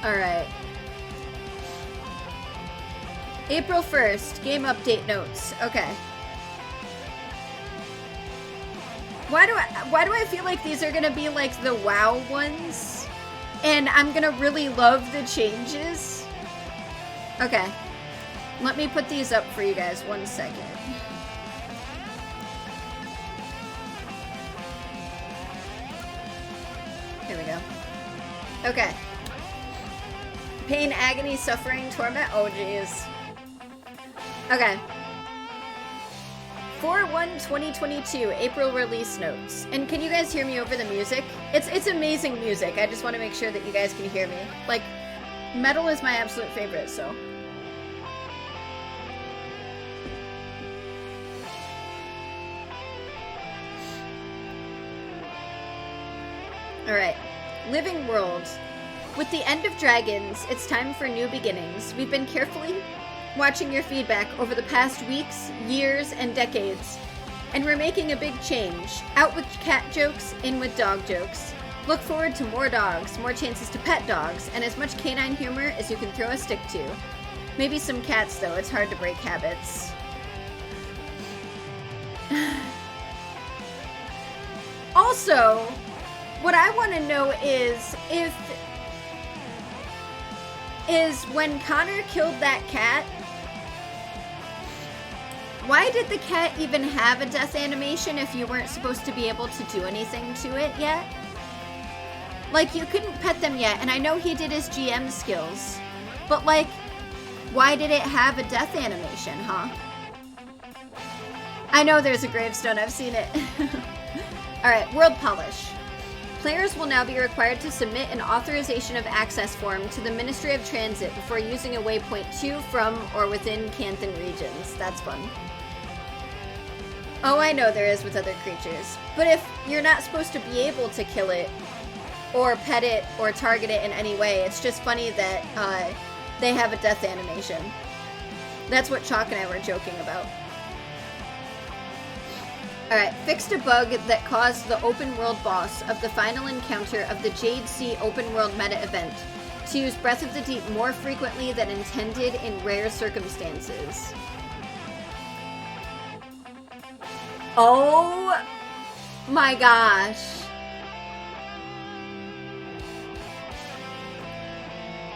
Alright. April 1st, game update notes. Okay. Why do I feel like these are gonna be like the WoW ones? And I'm gonna really love the changes? Okay. Let me put these up for you guys 1 second. Here we go. Okay. Pain, agony, suffering, torment. Oh, jeez. Okay. 4/1/2022, April release notes. And can you guys hear me over the music? It's amazing music. I just want to make sure that you guys can hear me. Like, metal is my absolute favorite, so. Alright. Living World. With the end of Dragons, it's time for new beginnings. We've been carefully watching your feedback over the past weeks, years, and decades. And we're making a big change. Out with cat jokes, in with dog jokes. Look forward to more dogs, more chances to pet dogs, and as much canine humor as you can throw a stick to. Maybe some cats, though. It's hard to break habits. Also, what I want to know is when Connor killed that cat, why did the cat even have a death animation if you weren't supposed to be able to do anything to it yet? Like, you couldn't pet them yet, and I know he did his GM skills, but like, why did it have a death animation, huh? I know there's a gravestone, I've seen it. Alright, World Polish. Players will now be required to submit an authorization of access form to the Ministry of Transit before using a waypoint to, from, or within Canthan regions. That's fun. Oh, I know there is with other creatures. But if you're not supposed to be able to kill it, or pet it, or target it in any way, it's just funny that they have a death animation. That's what Chalk and I were joking about. Alright, fixed a bug that caused the open world boss of the final encounter of the Jade Sea open world meta event to use Breath of the Deep more frequently than intended in rare circumstances. Oh my gosh.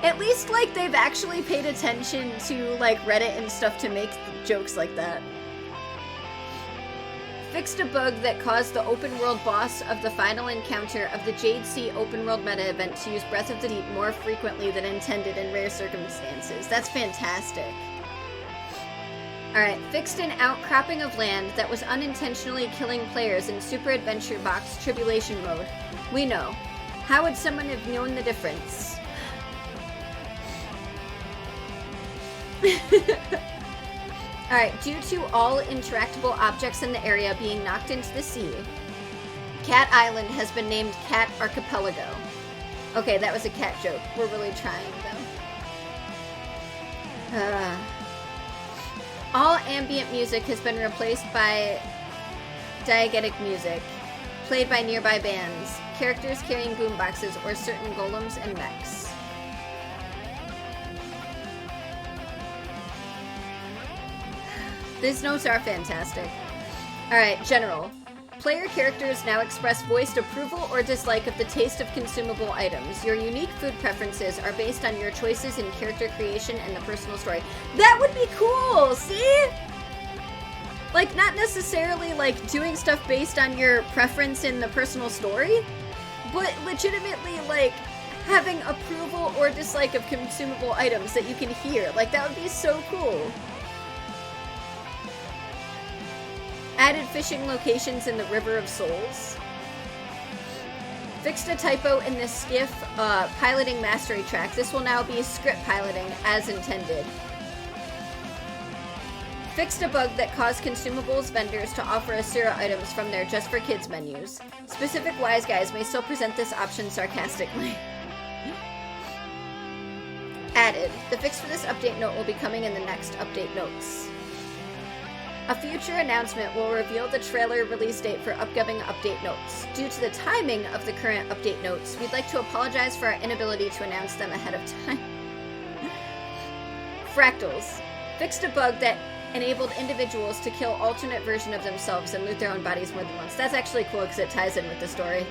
At least, like, they've actually paid attention to, like, Reddit and stuff to make jokes like that. Fixed a bug that caused the open world boss of the final encounter of the Jade Sea open world meta event to use Breath of the Deep more frequently than intended in rare circumstances. That's fantastic. Alright, fixed an outcropping of land that was unintentionally killing players in Super Adventure Box Tribulation mode. We know. How would someone have known the difference? Alright, due to all interactable objects in the area being knocked into the sea, Cat Island has been named Cat Archipelago. Okay, that was a cat joke. We're really trying, though. All ambient music has been replaced by diegetic music, played by nearby bands, characters carrying boomboxes, or certain golems and mechs. These notes are fantastic. Alright, general. Player characters now express voiced approval or dislike of the taste of consumable items. Your unique food preferences are based on your choices in character creation and the personal story. That would be cool! See? Like, not necessarily, like, doing stuff based on your preference in the personal story, but legitimately, like, having approval or dislike of consumable items that you can hear. Like, that would be so cool. Added fishing locations in the River of Souls. Fixed a typo in the skiff piloting mastery track. This will now be script piloting as intended. Fixed a bug that caused consumables vendors to offer Asura items from their Just for Kids menus. Specific wise guys may still present this option sarcastically. Added. The fix for this update note will be coming in the next update notes. A future announcement will reveal the trailer release date for upcoming update notes. Due to the timing of the current update notes, we'd like to apologize for our inability to announce them ahead of time. Fractals. Fixed a bug that enabled individuals to kill alternate version of themselves and loot their own bodies more than once. That's actually cool because it ties in with the story.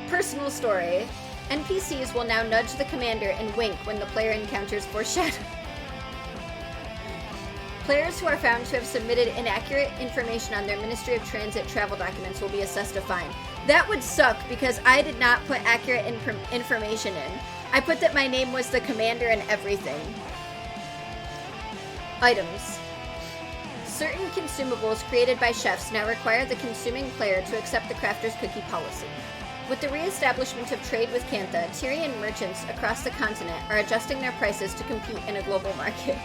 Personal story. NPCs will now nudge the commander and wink when the player encounters foreshadow. Players who are found to have submitted inaccurate information on their Ministry of Transit travel documents will be assessed a fine. That would suck because I did not put accurate information in. I put that my name was the commander and everything. Items. Certain consumables created by chefs now require the consuming player to accept the crafter's cookie policy. With the re-establishment of trade with Cantha, Tyrian merchants across the continent are adjusting their prices to compete in a global market.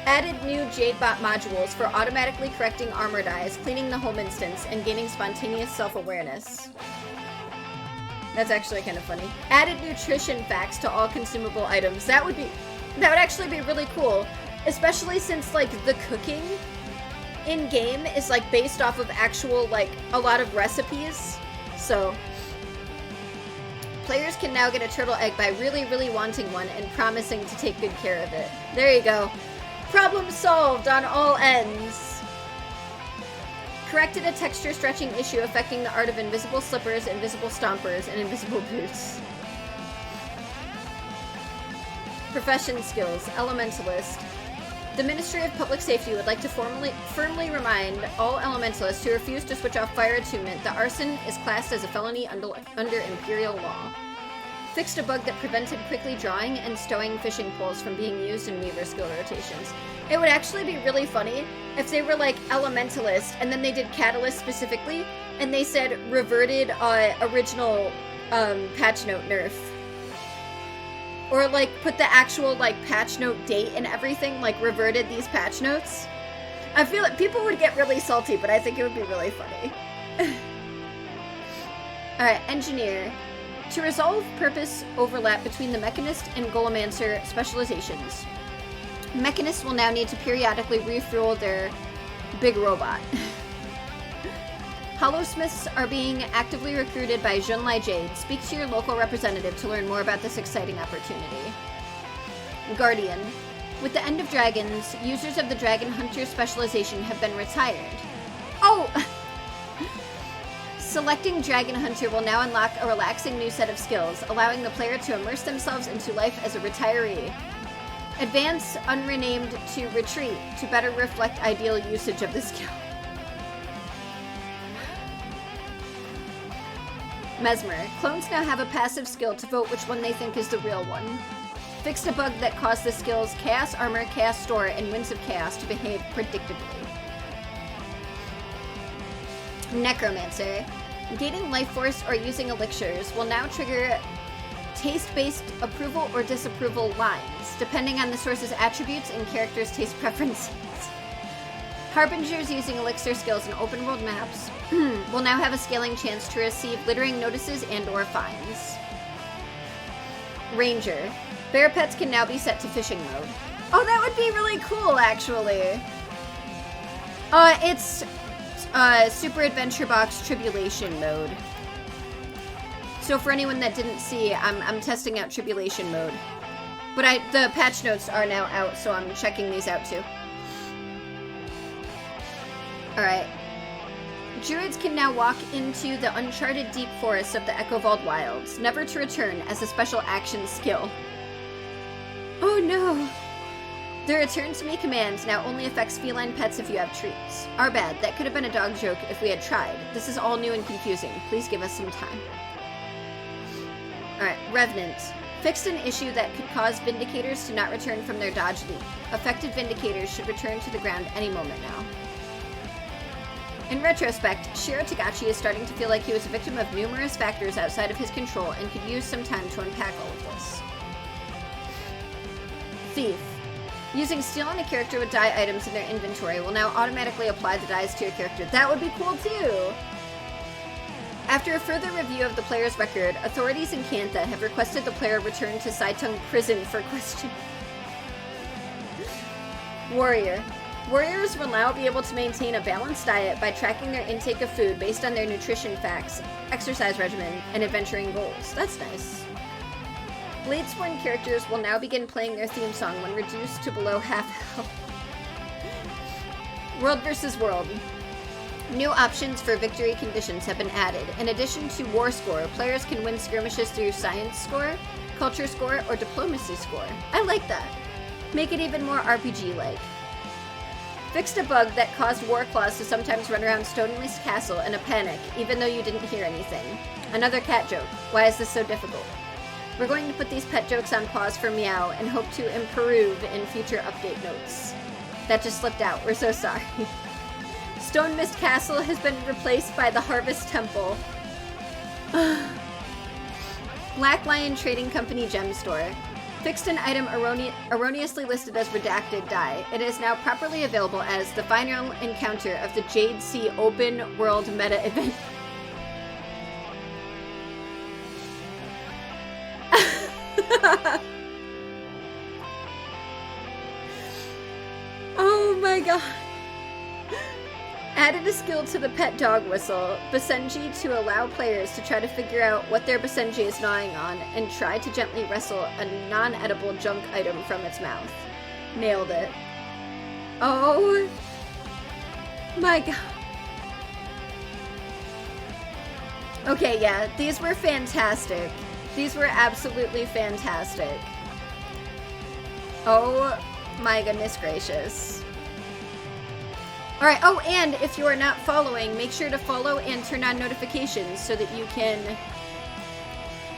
Added new Jadebot modules for automatically correcting armor dies, cleaning the home instance, and gaining spontaneous self-awareness. That's actually kind of funny. Added nutrition facts to all consumable items. That would actually be really cool, especially since like the cooking in game is like based off of actual like a lot of recipes. So players can now get a turtle egg by really wanting one and promising to take good care of it. There you go. Problem solved on all ends. Corrected a texture stretching issue affecting the art of invisible slippers, invisible stompers, and invisible boots. Profession skills, Elementalist. The Ministry of Public Safety would like to firmly remind all Elementalists who refuse to switch off fire attunement that arson is classed as a felony under Imperial law. Fixed a bug that prevented quickly drawing and stowing fishing poles from being used in Weaver skill rotations. It would actually be really funny if they were like Elementalist and then they did Catalyst specifically and they said reverted original patch note nerf. Or like put the actual like patch note date and everything, like reverted these patch notes. I feel like people would get really salty, but I think it would be really funny. Alright, Engineer. To resolve purpose overlap between the Mechanist and Golemancer specializations, Mechanists will now need to periodically refuel their big robot. Hollowsmiths are being actively recruited by Junlai Jade. Speak to your local representative to learn more about this exciting opportunity. Guardian. With the end of Dragons, users of the Dragon Hunter specialization have been retired. Oh! Selecting Dragon Hunter will now unlock a relaxing new set of skills, allowing the player to immerse themselves into life as a retiree. Advance unrenamed to Retreat to better reflect ideal usage of the skill. Mesmer. Clones now have a passive skill to vote which one they think is the real one. Fixed a bug that caused the skills Chaos Armor, Chaos Store, and Winds of Chaos to behave predictably. Necromancer. Gaining life force or using elixirs will now trigger taste-based approval or disapproval lines, depending on the source's attributes and character's taste preferences. Harbingers using elixir skills in open world maps will now have a scaling chance to receive littering notices and or fines. Ranger. Bear pets can now be set to fishing mode. Oh, that would be really cool, actually. It's Super Adventure Box Tribulation mode. So for anyone that didn't see, I'm testing out Tribulation mode. But the patch notes are now out, so I'm checking these out too. Alright. Druids can now walk into the uncharted deep forests of the Echovald Wilds, never to return as a special action skill. Oh no! The return to me command now only affects feline pets if you have treats. Our bad, that could have been a dog joke if we had tried. This is all new and confusing. Please give us some time. Alright, Revenant. Fixed an issue that could cause Vindicators to not return from their dodge leap. Affected Vindicators should return to the ground any moment now. In retrospect, Shiro Tagachi is starting to feel like he was a victim of numerous factors outside of his control and could use some time to unpack all of this. Thief. Using Steal on a character with die items in their inventory will now automatically apply the dies to your character. That would be cool too! After a further review of the player's record, authorities in Cantha have requested the player return to Saitung Prison for questioning. Warrior. Warriors will now be able to maintain a balanced diet by tracking their intake of food based on their nutrition facts, exercise regimen, and adventuring goals. That's nice. Bladesworn characters will now begin playing their theme song when reduced to below half health. World versus World. New options for victory conditions have been added. In addition to War Score, players can win skirmishes through Science Score, Culture Score, or Diplomacy Score. I like that. Make it even more RPG-like. Fixed a bug that caused Warclaws to sometimes run around Stonelease Castle in a panic, even though you didn't hear anything. Another cat joke. Why is this so difficult? We're going to put these pet jokes on pause for Meow and hope to improve in future update notes. That just slipped out. We're so sorry. Stone Mist Castle has been replaced by the Harvest Temple. Black Lion Trading Company Gem Store. Fixed an item erroneously listed as redacted die. It is now properly available as the final encounter of the Jade Sea Open World Meta Event. Oh my god. Added a skill to the pet dog whistle, Basenji, to allow players to try to figure out what their Basenji is gnawing on and try to gently wrestle a non-edible junk item from its mouth. Nailed it. Oh my god. Okay, yeah, these were fantastic. These were absolutely fantastic. Oh my goodness gracious. Alright, oh, and if you are not following, make sure to follow and turn on notifications so that you can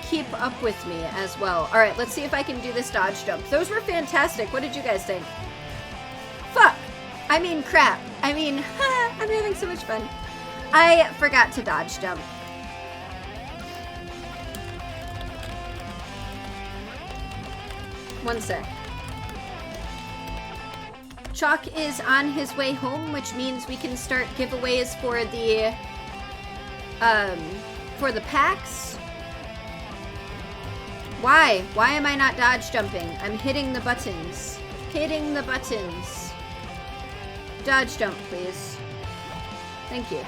keep up with me as well. Alright, let's see if I can do this dodge jump. Those were fantastic. What did you guys think? Fuck! I mean, crap. I mean, I'm having so much fun. I forgot to dodge jump. One sec. Chalk is on his way home, which means we can start giveaways for the packs. Why? Why am I not dodge jumping? I'm hitting the buttons. Hitting the buttons. Dodge jump, please. Thank you.